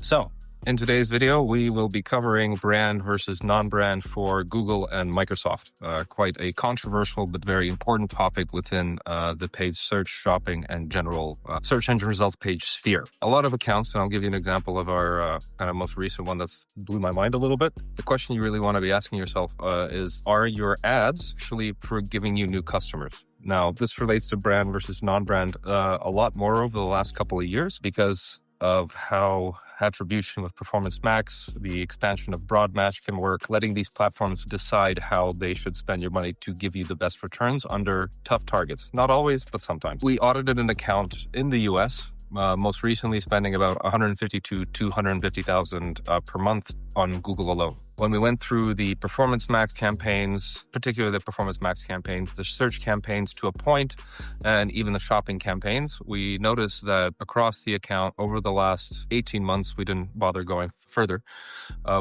So, in today's video, we will be covering brand versus non-brand for Google and Microsoft. Quite a controversial but very important topic within the paid search, shopping, and general search engine results page sphere. A lot of accounts, and I'll give you an example of our kind of most recent one that's blew my mind a little bit. The question you really want to be asking yourself is, are your ads actually giving you new customers? Now, this relates to brand versus non-brand a lot more over the last couple of years because of how attribution with Performance Max, the expansion of broad match can work, letting these platforms decide how they should spend your money to give you the best returns under tough targets. Not always, but sometimes. We audited an account in the US, most recently spending about $150,000 to $250,000 per month on Google alone. When we went through the Performance Max campaigns, particularly the Performance Max campaigns, the search campaigns to a point, and even the shopping campaigns, we noticed that across the account over the last 18 months, we didn't bother going further.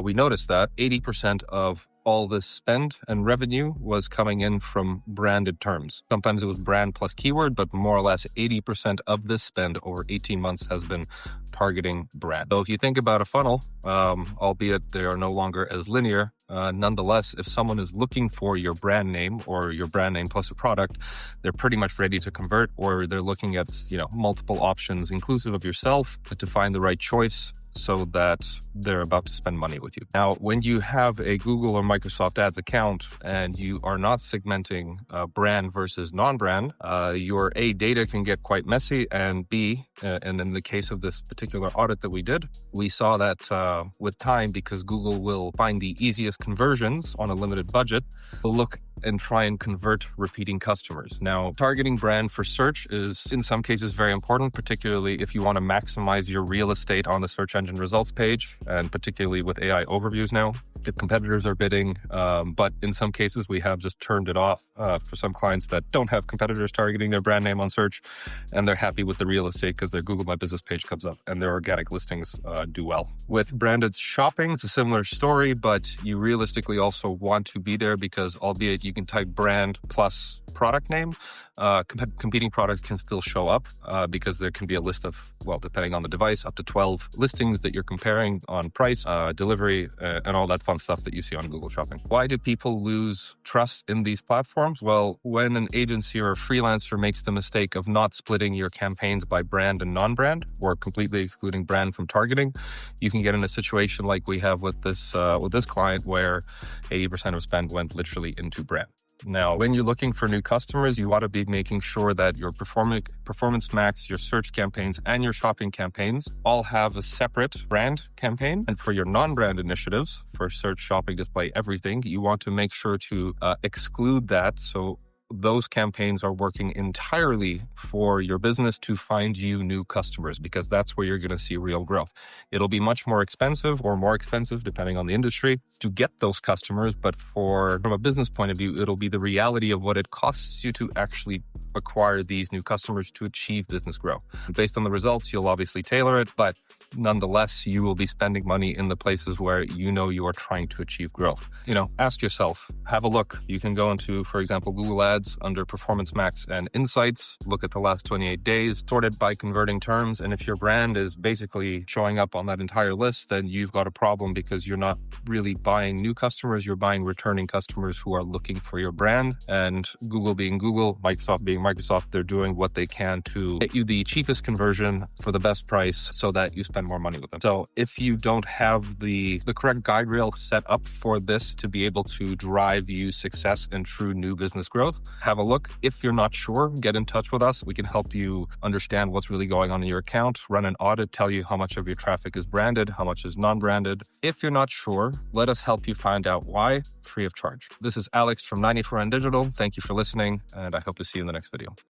We noticed that 80% of all this spend and revenue was coming in from branded terms. Sometimes it was brand plus keyword, but more or less 80% of this spend over 18 months has been targeting brand. So if you think about a funnel, albeit they are no longer as linear, nonetheless, if someone is looking for your brand name or your brand name plus a product, they're pretty much ready to convert, or they're looking at, multiple options inclusive of yourself to find the right choice so that they're about to spend money with you. Now, when you have a Google or Microsoft Ads account and you are not segmenting brand versus non-brand, your A, data can get quite messy, and B, and in the case of this particular audit that we did, we saw that with time, because Google will find the easiest conversions on a limited budget, will look and try and convert repeating customers. Now, targeting brand for search is in some cases very important, particularly if you want to maximize your real estate on the search engine results page, and particularly with AI overviews now. If competitors are bidding, but in some cases we have just turned it off for some clients that don't have competitors targeting their brand name on search, and they're happy with the real estate because their Google My Business page comes up and their organic listings do well. With branded shopping, it's a similar story, but you realistically also want to be there because, albeit you can type brand plus product name, competing product can still show up because there can be a list of, depending on the device, up to 12 listings that you're comparing on price, delivery, and all that fun stuff that you see on Google Shopping. Why do people lose trust in these platforms? Well, when an agency or a freelancer makes the mistake of not splitting your campaigns by brand and non-brand, or completely excluding brand from targeting, you can get in a situation like we have with this client, where 80% of spend went literally into brand. Now, when you're looking for new customers, you ought to be making sure that your Performance Max, your search campaigns, and your shopping campaigns all have a separate brand campaign. And for your non-brand initiatives, for search, shopping, display, everything, you want to make sure to exclude that. So those campaigns are working entirely for your business to find you new customers, because that's where you're going to see real growth. It'll be much more expensive, or more expensive, depending on the industry, to get those customers. But from a business point of view, it'll be the reality of what it costs you to actually acquire these new customers to achieve business growth. Based on the results, you'll obviously tailor it, but nonetheless, you will be spending money in the places where you are trying to achieve growth. Ask yourself, have a look. You can go into, for example, Google Ads under Performance Max and Insights, look at the last 28 days, sorted by converting terms. And if your brand is basically showing up on that entire list, then you've got a problem, because you're not really buying new customers, you're buying returning customers who are looking for your brand. And Google being Google, Microsoft being Microsoft, they're doing what they can to get you the cheapest conversion for the best price so that you spend more money with them. So if you don't have the correct guide rail set up for this to be able to drive you success and true new business growth, have a look. If you're not sure, get in touch with us. We can help you understand what's really going on in your account, run an audit, tell you how much of your traffic is branded, how much is non-branded. If you're not sure, let us help you find out why, free of charge. This is Alex from 94N Digital. Thank you for listening, and I hope to see you in the next video.